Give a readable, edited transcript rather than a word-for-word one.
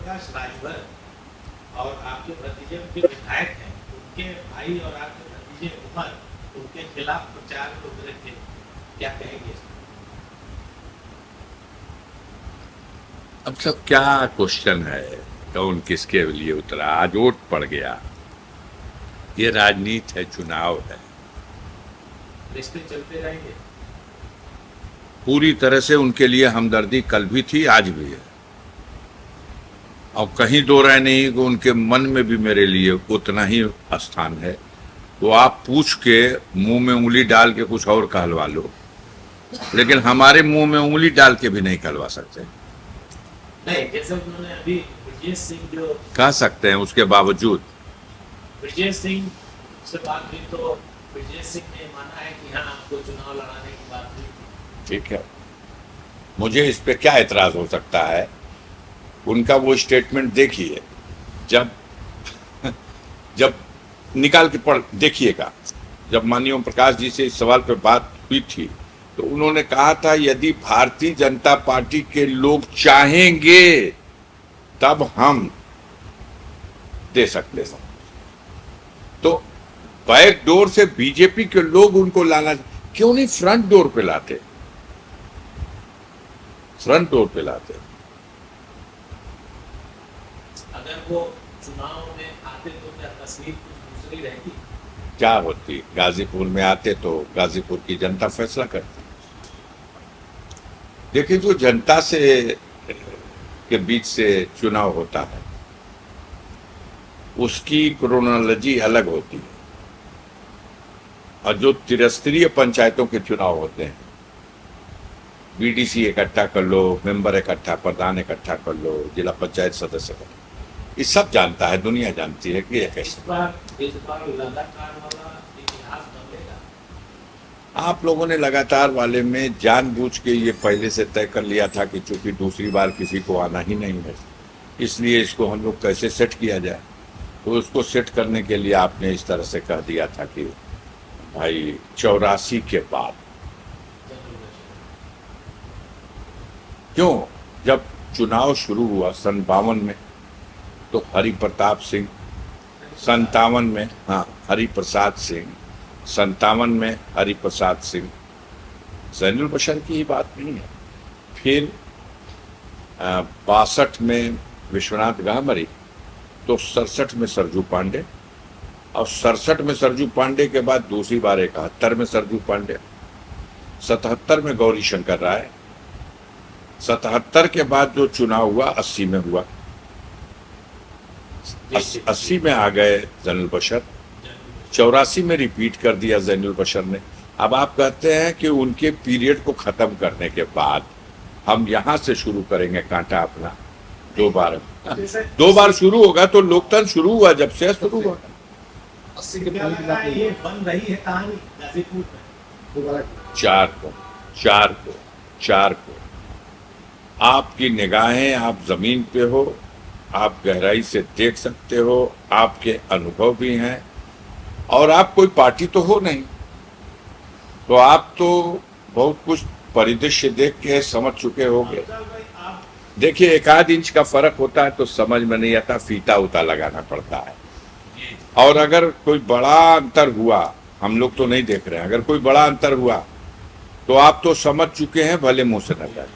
प्रकाश राजभर और आपके भतीजे उनके विधायक हैं, उनके भाई और आपके भतीजे उमर उनके खिलाफ प्रचार में उतरे थे, क्या कहेंगे? अब सब क्या क्वेश्चन है, कौन किसके लिए उतरा? आज वोट पड़ गया, ये राजनीति है, चुनाव है, रिश्ते चलते रहेंगे। पूरी तरह से उनके लिए हमदर्दी कल भी थी, आज भी है, और कहीं दो राय नहीं कि उनके मन में भी मेरे लिए उतना ही स्थान है। वो आप पूछ के मुंह में उंगली डाल के कुछ और कहलवा लो, लेकिन हमारे मुंह में उंगली डाल के भी नहीं कहलवा सकते। नहीं, जैसे उन्होंने अभी ब्रजेश सिंह जो कह सकते हैं, उसके बावजूद ब्रजेश सिंह से बात हुई तो ब्रजेश सिंह ने माना है कि हाँ आपको चुनाव लड़ाने की बात हुई। ठीक है, मुझे इस पे क्या एतराज हो सकता है? उनका वो स्टेटमेंट देखिए, जब जब निकाल के पढ़ देखिएगा, जब माननीय ओम प्रकाश जी से इस सवाल पे बात हुई थी तो उन्होंने कहा था यदि भारतीय जनता पार्टी के लोग चाहेंगे तब हम दे सकते हैं। तो बैक डोर से बीजेपी के लोग उनको लाना, क्यों नहीं फ्रंट डोर पे लाते? फ्रंट डोर पे लाते। अगर वो चुनाव में आते तो क्या तस्वीर कुछ दूसरी रहती? क्या होती? गाजीपुर में आते तो गाजीपुर की जनता फैसला करती। देखिए, जो जनता से के बीच से चुनाव होता है उसकी क्रोनोलॉजी अलग होती है, और जो त्रिस्तरीय पंचायतों के चुनाव होते हैं, बीडीसी इकट्ठा कर लो, मेंबर इकट्ठा, प्रधान इकट्ठा कर लो, जिला पंचायत सदस्य कर लो, ये सब जानता है, दुनिया जानती है कि ये कैसे। इस बार लगातार वाला इतिहास बदलेगा। आप लोगों ने लगातार वाले में जानबूझ के ये पहले से तय कर लिया था कि चूंकि दूसरी बार किसी को आना ही नहीं है, इसलिए इसको हम लोग कैसे सेट किया जाए। तो उसको सेट करने के लिए आपने इस तरह से कह दिया था कि भाई 84 के बाद, क्यों? जब चुनाव शुरू हुआ सन 52 में तो हरि प्रताप सिंह, 57 में हाँ हरिप्रसाद सिंह, 57 में हरिप्रसाद सिंह, जैनुल बशर की ही बात नहीं है। फिर 62 में विश्वनाथ गाहमरी, तो 67 में सरजू पांडे, और 67 में सरजू पांडे के बाद दूसरी बार 71 में सरजू पांडे, 77 में गौरी शंकर राय, 77 के बाद जो चुनाव हुआ 80 में हुआ, 80 में आ गए जैनुल बशर, 84 में रिपीट कर दिया जैनुल बशर ने। अब आप कहते हैं कि उनके पीरियड को खत्म करने के बाद हम यहां से शुरू करेंगे कांटा अपना। दो बार शुरू होगा तो लोकतंत्र शुरू हुआ जब से शुरू हुआ। 80 के बाद ये बन रही है कहानी गाजीपुर में। चार को आपकी निगाहें, आप जमीन पे हो, आप गहराई से देख सकते हो, आपके अनुभव भी हैं, और आप कोई पार्टी तो हो नहीं, तो आप तो बहुत कुछ परिदृश्य देख के समझ चुके होंगे। देखिए, 1 इंच का फर्क होता है तो समझ में नहीं आता, फीता उता लगाना पड़ता है। और अगर कोई बड़ा अंतर हुआ, हम लोग तो नहीं देख रहे हैं, अगर कोई बड़ा अंतर हुआ तो आप तो समझ चुके हैं, भले मुंह से न जाए।